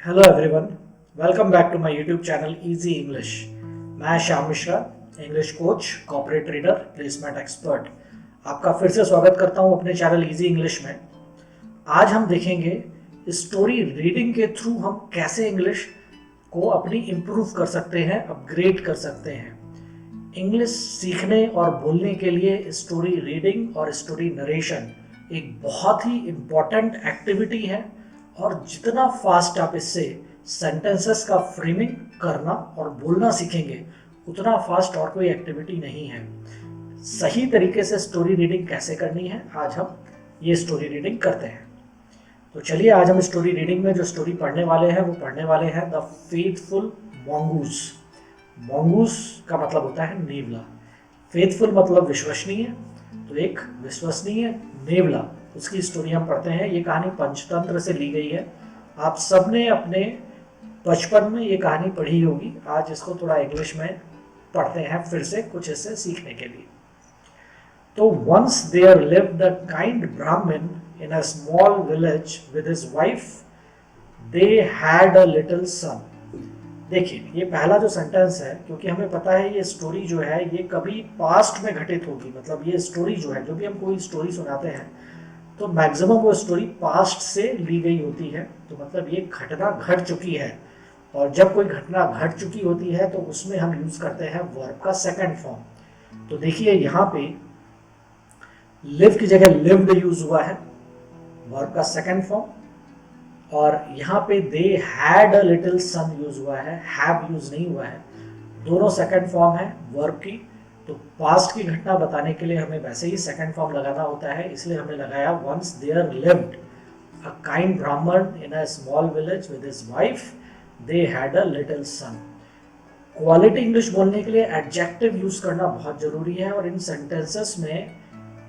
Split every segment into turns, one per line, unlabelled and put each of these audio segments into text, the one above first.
Hello everyone, welcome back to my YouTube channel easy English. मैं Shyam Mishra, English coach, corporate trader, placement expert, आपका फिर से स्वागत करता हूं अपने चैनल इजी इंग्लिश में। आज हम देखेंगे स्टोरी रीडिंग के थ्रू हम कैसे इंग्लिश को अपनी इम्प्रूव कर सकते हैं, अपग्रेड कर सकते हैं। इंग्लिश सीखने और बोलने के लिए स्टोरी रीडिंग और स्टोरी नरेशन एक बहुत ही इम्पॉर्टेंट एक्टिविटी है और जितना फास्ट आप इससे सेंटेंसेस का फ्रेमिंग करना और बोलना सीखेंगे उतना फास्ट और कोई एक्टिविटी नहीं है। सही तरीके से स्टोरी रीडिंग कैसे करनी है, आज हम ये स्टोरी रीडिंग करते हैं। तो चलिए, आज हम स्टोरी रीडिंग में जो स्टोरी पढ़ने वाले हैं वो पढ़ने वाले हैं द फेथफुल मॉन्गूस। मॉन्गूस का मतलब होता है नेवला। फेथफुल मतलब विश्वसनीय, तो एक विश्वसनीय नेवला, उसकी स्टोरी हम पढ़ते हैं। ये कहानी पंचतंत्र से ली गई है। आप सबने अपने बचपन में ये कहानी पढ़ी होगी। आज इसको थोड़ा इंग्लिश में पढ़ते हैं फिर से, कुछ इससे सीखने के लिए। तो once there lived a kind Brahmin in a small village with his wife. They had a little son. देखिए, ये पहला जो सेंटेंस है, क्योंकि हमें पता है ये स्टोरी जो है ये कभी पास्ट में घटित होगी। मतलब ये स्टोरी जो है, जो भी हम कोई स्टोरी सुनाते हैं तो मैक्सिमम वो स्टोरी पास्ट से ली गई होती है। तो मतलब ये घटना घट चुकी है, और जब कोई घटना घट चुकी होती है तो उसमें हम यूज करते हैं वर्ब का सेकंड फॉर्म। तो देखिए, यहाँ पे लिव की जगह लिव्ड यूज हुआ है, वर्ब का सेकंड फॉर्म। और यहाँ पे they had a little sun use हुआ है, हैव यूज नहीं हुआ है। दोनों सेकंड फॉर्म है वर्ब की। तो पास्ट की घटना बताने के लिए हमें वैसे ही सेकंड फॉर्म लगाना होता है, इसलिए हमने लगाया once there lived a kind Brahmin in a small village with his wife. They had a little son. Quality English बोलने के लिए एडजेक्टिव यूज करना बहुत जरूरी है, और इन सेंटेंसेस में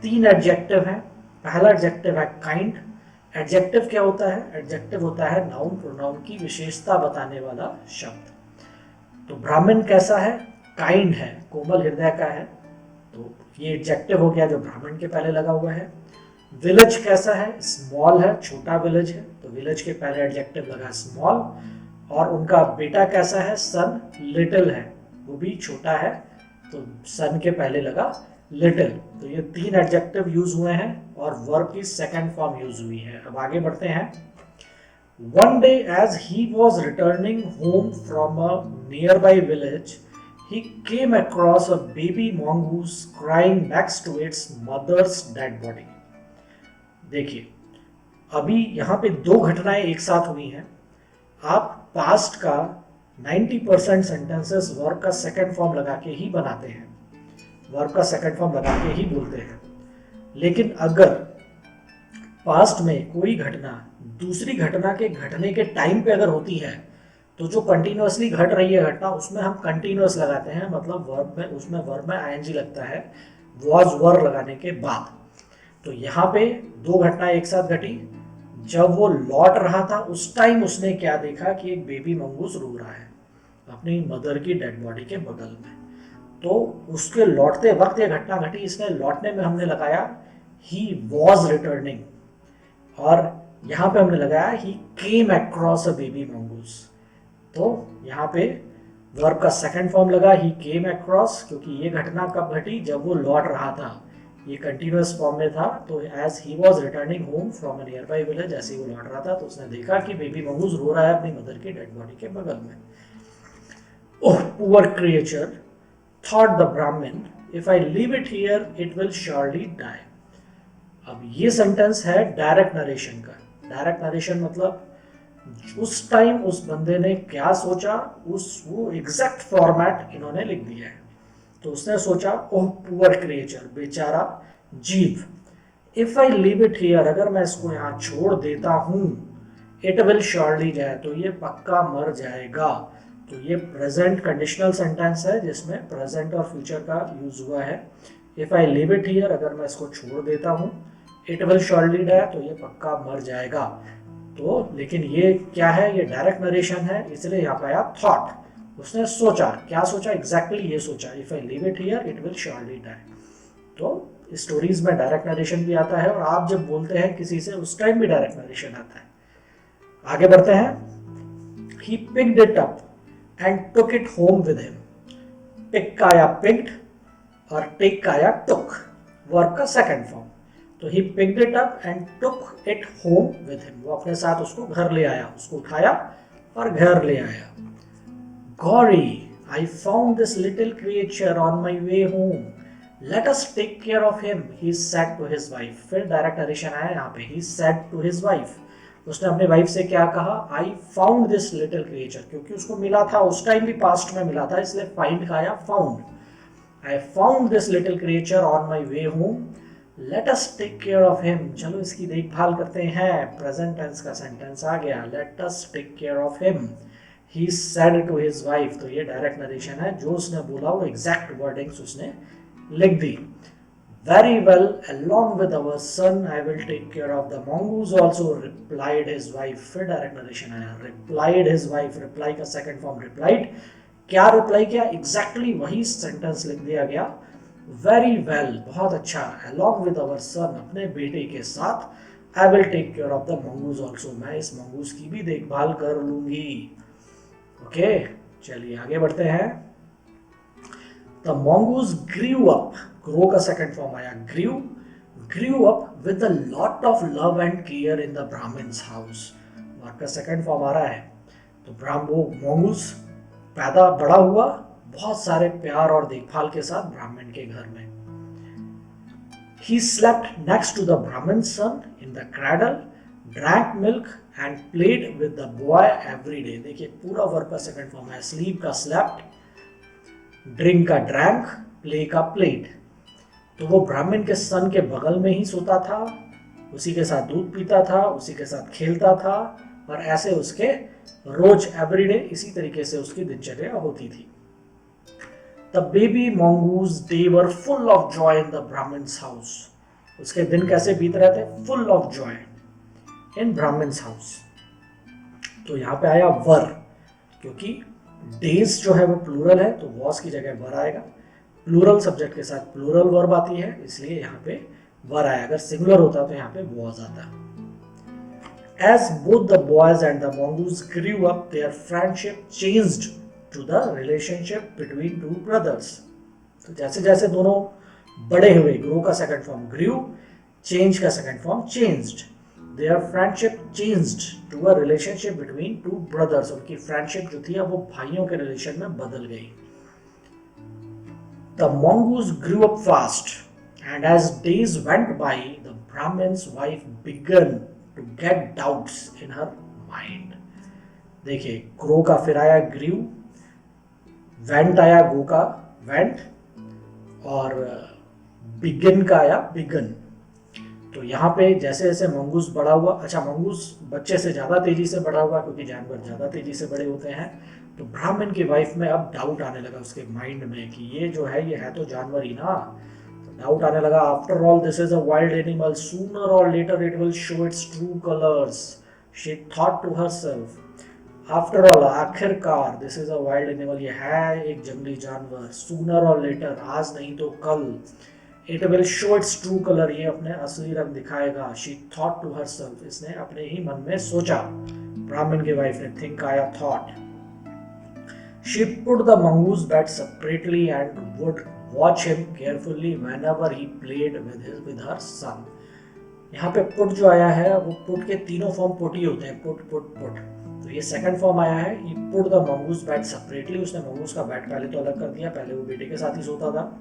3 एडजेक्टिव हैं। पहला एडजेक्टिव है काइंड। एडजेक्टिव क्या होता है? एडजेक्टिव होता है नाउन प्रोनाउन की विशेषता बताने वाला शब्द। तो ब्राह्मण कैसा है? काइंड है, कोमल हृदय का है। तो ये एडजेक्टिव हो गया जो ब्राह्मण के पहले लगा हुआ है। विलेज कैसा है? स्मॉल है, छोटा विलेज है, तो विलेज के पहले एडजेक्टिव लगा स्मॉल। और उनका बेटा कैसा है? सन। लिटिल है, वो भी छोटा है, तो सन के पहले लगा लिटिल। तो ये 3 एडजेक्टिव यूज हुए हैं और वर्ब की सेकंड फॉर्म यूज हुई है। अब आगे बढ़ते हैं। One day as he was returning home from a nearby village, he came across a baby mongoose crying next to its mother's dead body. देखिए, अभी यहाँ पे 2 घटनाएं एक साथ हुई हैं। आप पास्ट का 90% सेंटेंसेस वर्ब का सेकंड फॉर्म लगा के ही बनाते हैं, वर्ब का सेकंड फॉर्म लगा के ही बोलते हैं। लेकिन अगर पास्ट में कोई घटना दूसरी घटना के घटने के टाइम पे अगर होती है, तो जो कंटिन्यूअसली घट रही है घटना, उसमें हम कंटिन्यूअस लगाते हैं, मतलब वर्ब में, उसमें वर्ब में आईएनजी लगता है वॉज वर लगाने के बाद। तो यहाँ पे 2 घटनाएं एक साथ घटी। जब वो लौट रहा था उस टाइम उसने क्या देखा कि एक बेबी मंगूस रो रहा है अपनी मदर की डेड बॉडी के बगल में। तो उसके लौटते वक्त ये घटना घटी, इसने लौटने में हमने लगाया ही वॉज रिटर्निंग, और यहाँ पे हमने लगाया he came across a baby mongoose. तो यहाँ पे वर्ब का सेकंड फॉर्म लगा ही केम अक्रॉस, क्योंकि ये घटना कब घटी? जब वो लौट रहा था। ये कंटिन्यूअस फॉर्म में था, तो as he was returning home from a nearby village, ऐसे ही वो लौट रहा था तो उसने देखा कि बेबी मंगूस रो रहा है अपनी मदर की डेड बॉडी के बगल में। Oh poor creature, thought the Brahmin, if I leave it here it will surely die. अब ये सेंटेंस है डायरेक्ट नरेशन का। डायरेक्ट नरेशन मतलब उस टाइम उस बंदे ने क्या सोचा, वो एग्जैक्ट फॉर्मेट इन्होंने लिख दिया है। तो उसने सोचा, ओह पुअर क्रिएचर, बेचारा जीव, if I leave it here, अगर मैं इसको यहाँ छोड़ देता हूँ, इट विल श्योरली जाए, तो ये पक्का मर जाएगा। तो ये प्रेजेंट कंडीशनल सेंटेंस है जिसमें प्रेजेंट और फ्यूचर का यूज हुआ है। If I leave it here, अगर मैं इसको छोड़ देता हूँ, इट विल श्योरली डाई, तो ये पक्का मर जाएगा। तो लेकिन ये क्या है? ये डायरेक्ट नरेशन है, इसलिए यहाँ पे आया थॉट। उसने सोचा, क्या सोचा? एग्जैक्टली ये सोचा, if I leave it here it will surely die. तो स्टोरीज में डायरेक्ट नरेशन भी आता है, और आप जब बोलते हैं किसी से उस टाइम भी डायरेक्ट नरेशन आता है। आगे बढ़ते हैं। he picked it up and took it home with him. pick का आया picked और take का आया took, वर्ब का सेकंड फॉर्म। तो he picked it up and took it home with him, वो अपने साथ उसको घर ले आया, उसको उठाया और घर ले आया। Gory, I found this little creature on my way home. Let us take care of him, he said to his wife. फिर डायरेक्ट नरेशन आया यहाँ पे, he said to his wife. उसने अपनी वाइफ से क्या कहा? I found this little creature, क्योंकि उसको मिला था, उस टाइम भी पास्ट में मिला था, इसलिए find का आया found. I found this little creature on my way home. Let us take care of him. चलो इसकी देखभाल करते हैं। प्रेजेंट टेंस का सेंटेंस आ गया। Let us take care of him. He said to his wife. तो ये डायरेक्ट नरेशन है, जो उसने बोला वो एग्जैक्ट वर्डिंग्स उसने लिख दी। Very well, along with our son, I will take care of the mongoose also, replied his wife. फिर डायरेक्ट नरेशन आया, replied his wife. reply का सेकंड फॉर्म replied। क्या रिप्लाई किया? एग्जैक्टली वही सेंटेंस लिख दिया गया। वेरी वेल, बहुत अच्छा। along with our son, अपने बेटे के साथ, I will take care of the mongoose also, मैं इस मंगूस की भी देखभाल कर लूंगी। ओके, चलिए आगे बढ़ते हैं। The mongoose grew up, grow का सेकंड फॉर्म आया grew up with a lot of love and care in the Brahmin's house, verb का सेकंड फॉर्म आ रहा है। तो वो mongoose बड़ा हुआ बहुत सारे प्यार और देखभाल के साथ ब्राह्मण के घर में। He slept next to the Brahmin's son in the cradle, drank milk and played with the boy every day. देखिए पूरा वर्ब का सेकंड फॉर्म है, sleep का slept, drink का drank, play का played। तो वो ब्राह्मण के सन के बगल में ही सोता था, उसी के साथ दूध पीता था, उसी के साथ खेलता था, और ऐसे उसके रोज एवरीडे इसी तरीके से उसकी दिनचर्या होती थी। The baby mongoose day were full of joy in the Brahmin's house. उसके दिन कैसे बीत रहे थे? Full of joy in Brahmin's house. तो यहाँ पे आया वर, क्योंकि days जो है वो प्लूरल है, तो was की जगह वर आएगा। प्लूरल सब्जेक्ट के साथ प्लूरल वर्ब आती है, इसलिए यहाँ पे वर आया। अगर सिंगुलर होता तो यहाँ पे was आता। As both the boys and the mongoose grew up, their friendship changed to the relationship between two brothers. तो जैसे जैसे दोनों बड़े हुए, grow का सेकंड फॉर्म grew, change का second form changed, their friendship changed to a relationship between two brothers. उनकी friendship जो थी अब वो भाइयों के रिलेशन में बदल गई। The mongoose grew up fast, and as days went by, the Brahmin's wife began to get doubts in her mind. देखिए grow का फिर आया grew, went आया go का went, और begin का आया begun। तो यहाँ पे जैसे जैसे मंगूस बड़ा हुआ, अच्छा मंगूस बच्चे से ज़्यादा तेजी से बड़ा हुआ क्योंकि जानवर ज़्यादा तेजी से बड़े होते हैं, तो ब्राह्मण की वाइफ में अब डाउट आने लगा उसके माइंड में कि ये जो है ये है तो जानवर ही ना। तो डाउट आने लगा, after all this is a wild animal, sooner or later it will show its true colours, she thought to herself. After all, आखिरकार, this is a wild animal, ये है एक जंगली जानवर, सूनर और लेटर, आज नहीं तो कल, it will show its true colour, ये अपने असली रंग दिखाएगा। शी थॉट टू हरसेल्फ, इसने अपने ही मन में सोचा। ब्राह्मण की वाइफ ने थिंक आया thought. She put the mongoose bed separately and would watch him carefully whenever he played with her son. यहाँ पे पुट जो आया है वो पुट के तीनों फॉर्म पुट ही होते हैं, पुट पुट पुट। तो ये सेकंड फॉर्म आया है, he put the mongoose bed separately, उसने मंगूस का बेड पहले तो अलग कर दिया, पहले वो बेटे के साथ ही सोता था,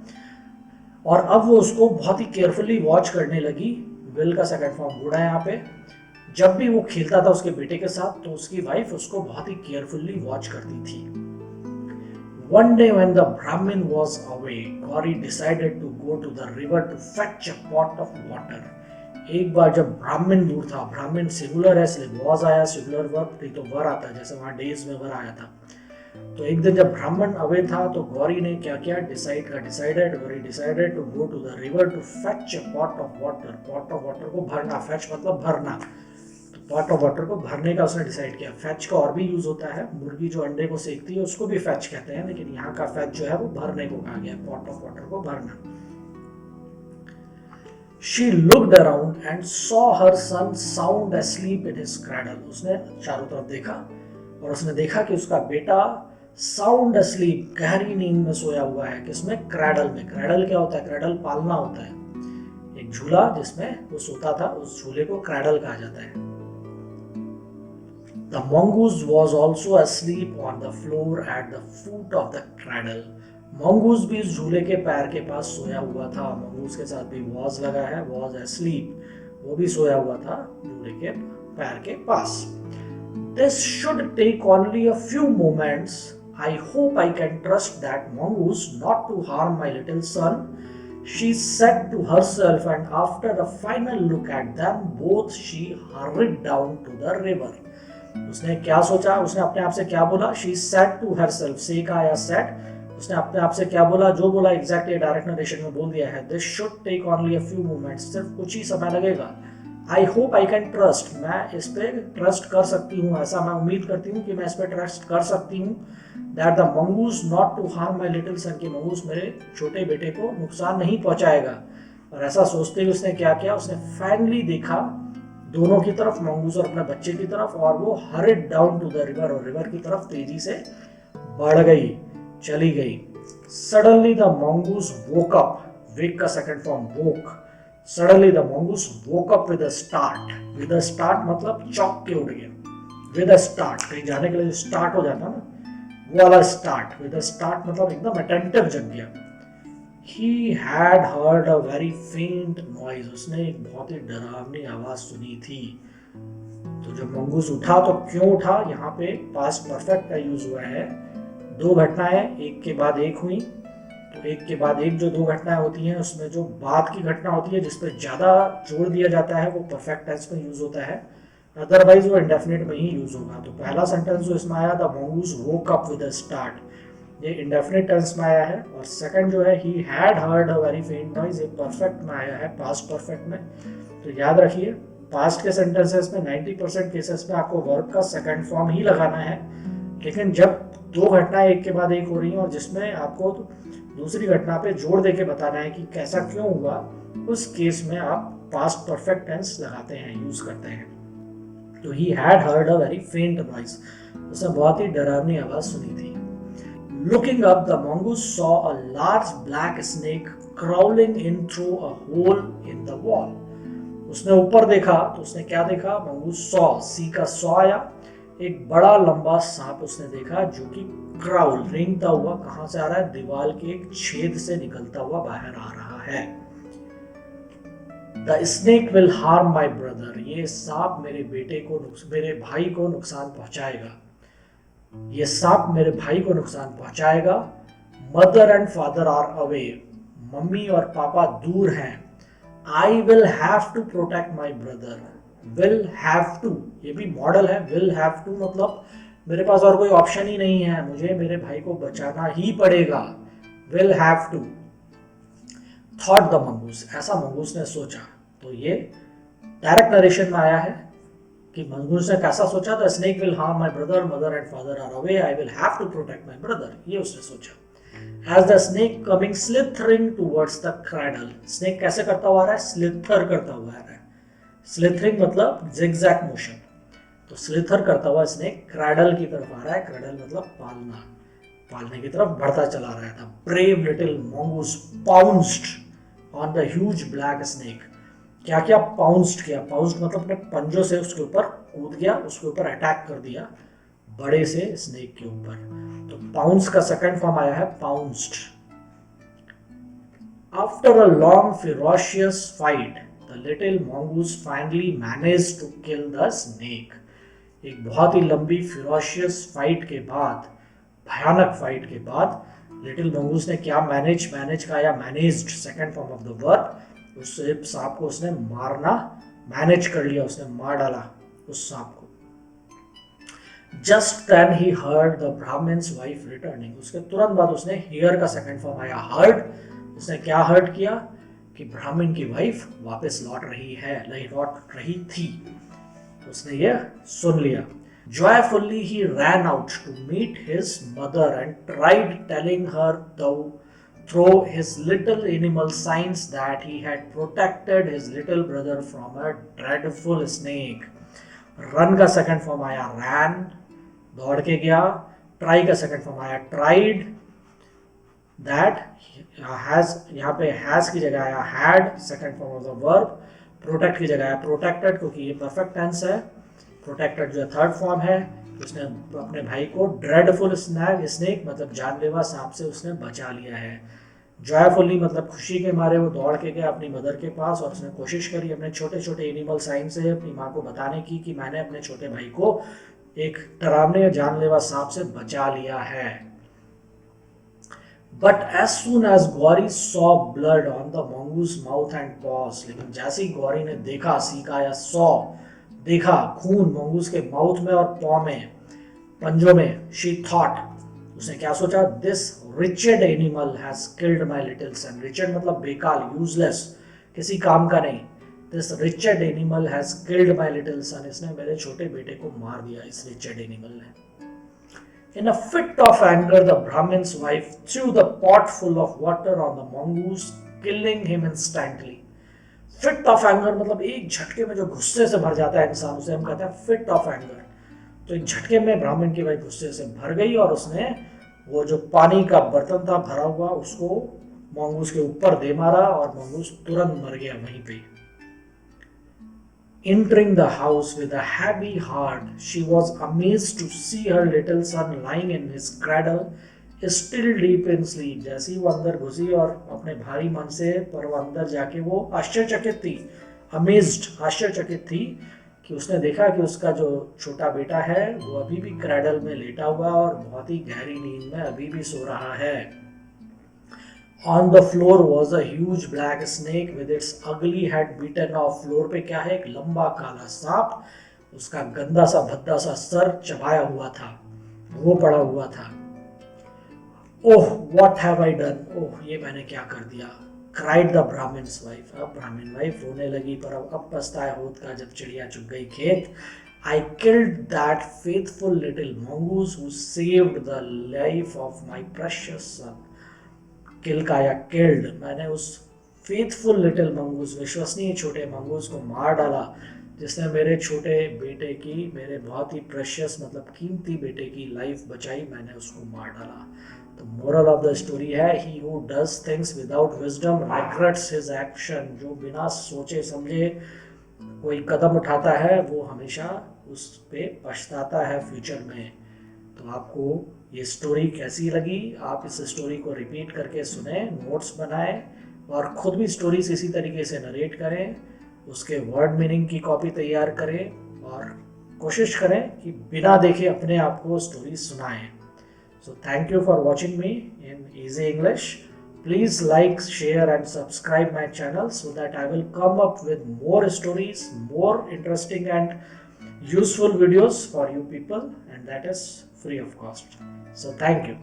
और अब वो उसको बहुत ही केयरफुली वॉच करने लगी। विल का सेकंड फॉर्म वुड है यहाँ पे। जब भी वो खेलता था उसके बेटे के साथ तो उसकी वाइफ उसको बहुत ही केयरफुली वॉच करती थी। One day when the Brahmin was away, Gauri decided to go to the river to fetch a pot of water. एक बार जब ब्राह्मण दूर था, ब्राह्मण सिंगुलर है इसलिए was आया, सिंगुलर वर्ब, नहीं तो वर आता है, जैसे वहाँ डेज में वर आया था। तो एक दिन जब ब्राह्मण अवे था तो गौरी ने क्या किया, डिसाइड का decided, Gauri decided to go to the river to fetch a pot of water. Pot of water को भरना, फेच मतलब भरना, तो पॉट ऑफ वाटर को भरने का उसने डिसाइड किया। फेच का और भी यूज होता है, मुर्गी जो अंडे को सेकती है उसको भी फेच कहते हैं, लेकिन यहाँ का फेच जो है वो भरने को कहा गया, पॉट ऑफ वाटर को भरना। She looked around and saw her son sound asleep in his cradle. उसने चारों तरफ देखा और उसने देखा कि उसका बेटा साउंड अस्लीप, गहरी नींद में सोया हुआ है। किसमें? क्रैडल में। क्रैडल क्या होता है? क्रैडल पालना होता है, एक झूला जिसमें वो सोता था, उस झूले को क्रैडल कहा जाता है। The mongoose was also asleep on the floor at the foot of the cradle. mongoose भी इस झूले के पैर के पास सोया हुआ था। mongoose के साथ भी was लगा है, was asleep, वो भी सोया हुआ था झूले के पैर के पास। This should take only a few moments. I hope I can trust that mongoose not to harm my little son, she said to herself, and after a final look at them both, she hurried down to the river. उसने क्या सोचा? उसने अपने आप से क्या बोला? She said to herself, say का या said, उसने अपने आप से क्या बोला? जो बोला एग्जैक्टली डायरेक्ट नरेशन में बोल दिया है। This should take only a few moments, सिर्फ कुछ ही समय लगेगा। I hope I can trust, मैं इस पे ट्रस्ट कर सकती हूँ, ऐसा मैं उम्मीद करती हूँ कि मैं इस पे ट्रस्ट कर सकती हूँ। That the mongoose not to harm my little son, कि मंगूस मेरे छोटे बेटे को नुकसान नहीं पहुंचाएगा। और ऐसा सोचते ही उसने क्या किया? उसने फाइनली देखा दोनों की तरफ, मंगूस और अपने बच्चे की तरफ, और वो hurried down to the river, और रिवर की तरफ तेजी से बढ़ गई, चली गई। Suddenly the mongoose woke up, wake का second form woke. Suddenly the mongoose woke up with a start. With a start मतलब चौंक के उठ गया। विद अ स्टार्ट, कहीं जाने के लिए स्टार्ट हो जाता ना, वो वाला स्टार्ट। विद अ स्टार्ट मतलब एकदम अटेंटिव जग गया। He had heard a very faint noise, उसने एक बहुत ही डरावनी आवाज सुनी थी। तो जब मंगूस उठा तो क्यों उठा? यहाँ पे पास्ट परफेक्ट का यूज हुआ है। दो घटनाएं एक के बाद एक हुई, तो एक के बाद एक जो दो घटनाएं होती हैं उसमें जो बाद की घटना होती है जिसपे ज्यादा जोर दिया जाता है वो परफेक्ट टेंस में यूज होता है, अदरवाइज वो इंडेफिनिट में ही यूज होगा। तो पहला सेंटेंस जो इसमें आया, the mongoose woke up with a start, ये इंडेफिनिट टेंस में आया है। और सेकंड जो है, he had heard a very फेंट नॉइज, ये परफेक्ट में आया है, पास्ट परफेक्ट में। तो याद रखिए, पास्ट के सेंटेंसेस में 90% केसेस में आपको वर्ब का सेकंड फॉर्म ही लगाना है, लेकिन जब दो घटनाएं एक के बाद एक हो रही हैं और जिसमें आपको दूसरी घटना पे जोर देके बताना है कि कैसा क्यों हुआ, उस केस में आप पास्ट परफेक्ट टेंस लगाते हैं, यूज करते हैं। तो he had heard a very फेंट नॉइज, उसने बहुत ही डरावनी आवाज सुनी थी। Looking up, the mongoose saw a large black snake crawling in through a hole in the wall. उसने ऊपर देखा तो उसने क्या देखा? मंगूस सॉ, सी का सॉ आया, एक बड़ा लंबा सांप उसने देखा जो कि क्राउल, रेंगता हुआ कहां से आ रहा है? दीवार के एक छेद से निकलता हुआ बाहर आ रहा है। The snake will harm my brother, ये सांप मेरे बेटे को, मेरे भाई को नुकसान पहुंचाएगा। ये सांप मेरे भाई को नुकसान पहुंचाएगा। Mother and father are away, mummy और पापा दूर हैं। I will have to protect my brother, will have to, ये भी मॉडल है। विल हैव टू मतलब मेरे पास और कोई ऑप्शन ही नहीं है, मुझे मेरे भाई को बचाना ही पड़ेगा। Will have to. Thought the mongoose, ऐसा मंगूस ने सोचा। तो ये डायरेक्ट नरेशन में आया है कि मंगूस ने कैसा सोचा? तो snake will harm my brother, mother and father are away, I will have to protect my brother, ये उसने सोचा। As the snake coming slithering towards the cradle, snake कैसे करता हुआ आ रहा है? स्लिथर करता हुआ आ रहा है। स्लिथरिंग मतलब जिगजैग मोशन, तो स्लिथर करता हुआ स्नेक क्रैडल की तरफ आ रहा है। क्रैडल मतलब पालना, पालने की तरफ बढ़ता चला रहा था। Brave little mongoose pounced on the huge black snake, क्या क्या पाउंस्ड किया? पाउंस्ड मतलब अपने पंजों से उसके ऊपर कूद गया, उसके ऊपर अटैक कर दिया बड़े से स्नेक के ऊपर। तो पाउंस का सेकंड फॉर्म आया है pounced. After a long ferocious fight, the little mongoose finally managed to kill the snake. एक बहुत ही लंबी ferocious फाइट के बाद, भयानक फाइट के बाद, लिटिल मंगूस ने क्या मैनेज का या managed, second form of the verb, उस सांप को उसने मारना मैनेज कर लिया, उसने मार डाला उस सांप को। जस्ट देन ही heard the Brahmin's wife returning, उसके तुरंत बाद उसने हियर का सेकंड फॉर्म आया हर्ड। उसने क्या हर्ड किया? कि ब्राह्मण की वाइफ वापस लौट रही है, लौट रही थी, उसने ये सुन लिया। Joyfully he ran out to meet his mother and tried telling her through his little animal signs that he had protected his little brother from a dreadful snake. Run का second form आया ran, दौड़ के गया, try का second form आया tried, that has, यहाँ पे has की जगह आया had, second form of the verb. Protect की जगह आया प्रोटेक्टेड, क्योंकि ये परफेक्ट टेंस है। प्रोटेक्टेड जो थर्ड फॉर्म है, उसने अपने भाई को ड्रेडफुल स्नेक मतलब जानलेवा सांप से उसने बचा लिया है। जॉयफुली मतलब खुशी के मारे वो दौड़ के गया अपनी मदर के पास और उसने कोशिश करी अपने छोटे छोटे एनिमल साइन से अपनी माँ को बताने की कि मैंने अपने छोटे भाई को एक डरावने जानलेवा सांप से बचा लिया है। But as soon as Gauri saw blood on the mongoose mouth and paws, लेकिन जैसे ही गौरी ने देखा, सीखा या saw देखा खून मंगूस के माउथ में और पॉ में, पंजों में, she thought उसने क्या सोचा, this wretched animal has killed my little son। wretched मतलब बेकार, useless, किसी काम का नहीं। this wretched animal has killed my little son, इसने मेरे छोटे बेटे को मार दिया, इस wretched animal ने। In a fit of anger, the Brahmin's wife threw the pot full of water on the mongoose, killing him instantly। Fit of anger मतलब एक झटके में जो गुस्से से भर जाता है इंसान, उसे हम कहते हैं फिट ऑफ एंगर। तो एक झटके में ब्राह्मण की वाइफ गुस्से से भर गई और उसने वो जो पानी का बर्तन था भरा हुआ उसको मंगूस के ऊपर दे मारा और मंगूस तुरंत मर गया वहीं पे। Entering the house with a heavy heart, she was amazed to see her little son lying in his cradle, still deep in sleep। जैसे ही वो अंदर घुसी और अपने भारी मन से पर वो अंदर जाके वो आश्चर्यचकित थी, अमेज्ड, आश्चर्यचकित थी कि उसने देखा कि उसका जो छोटा बेटा है वो अभी भी क्रैडल में लेटा हुआ और बहुत ही गहरी नींद में अभी भी सो रहा है। On the floor was a huge black snake with its ugly head beaten off। Floor पे क्या है, एक लंबा काला सांप, उसका गंदा सा भद्दा सा सर चबाया हुआ था, वो पड़ा हुआ था। Oh what have I done, oh ये मैंने क्या कर दिया। क्राइड द ब्राह्मण्स वाइफ, अब ब्राह्मण वाइफ रोने लगी, पर अब पछताया होत का जब चिड़िया चुग गई खेत। I killed that faithful little mongoose who saved the life of my precious son। किल का या किल्ड, मैंने उस फेथफुल लिटिल मंगूस, विश्वसनीय छोटे मंगूस को मार डाला जिसने मेरे छोटे बेटे की, मेरे बहुत ही प्रेशियस मतलब कीमती बेटे की लाइफ बचाई, मैंने उसको मार डाला। तो मोरल ऑफ द स्टोरी है, he who does things without wisdom regrets his action. जो बिना सोचे समझे कोई कदम उठाता है वो हमेशा उस पे पछताता है फ्यूचर में। तो आपको ये स्टोरी कैसी लगी, आप इस स्टोरी को रिपीट करके सुने, नोट्स बनाएं और खुद भी स्टोरीज इसी तरीके से नरेट करें, उसके वर्ड मीनिंग की कॉपी तैयार करें और कोशिश करें कि बिना देखे अपने आप को स्टोरी सुनाएं। So thank you for watching me in easy English. Please like, share and subscribe my channel so that I will come up with more stories, more interesting and useful videos for you people, and that is free of cost. So thank you.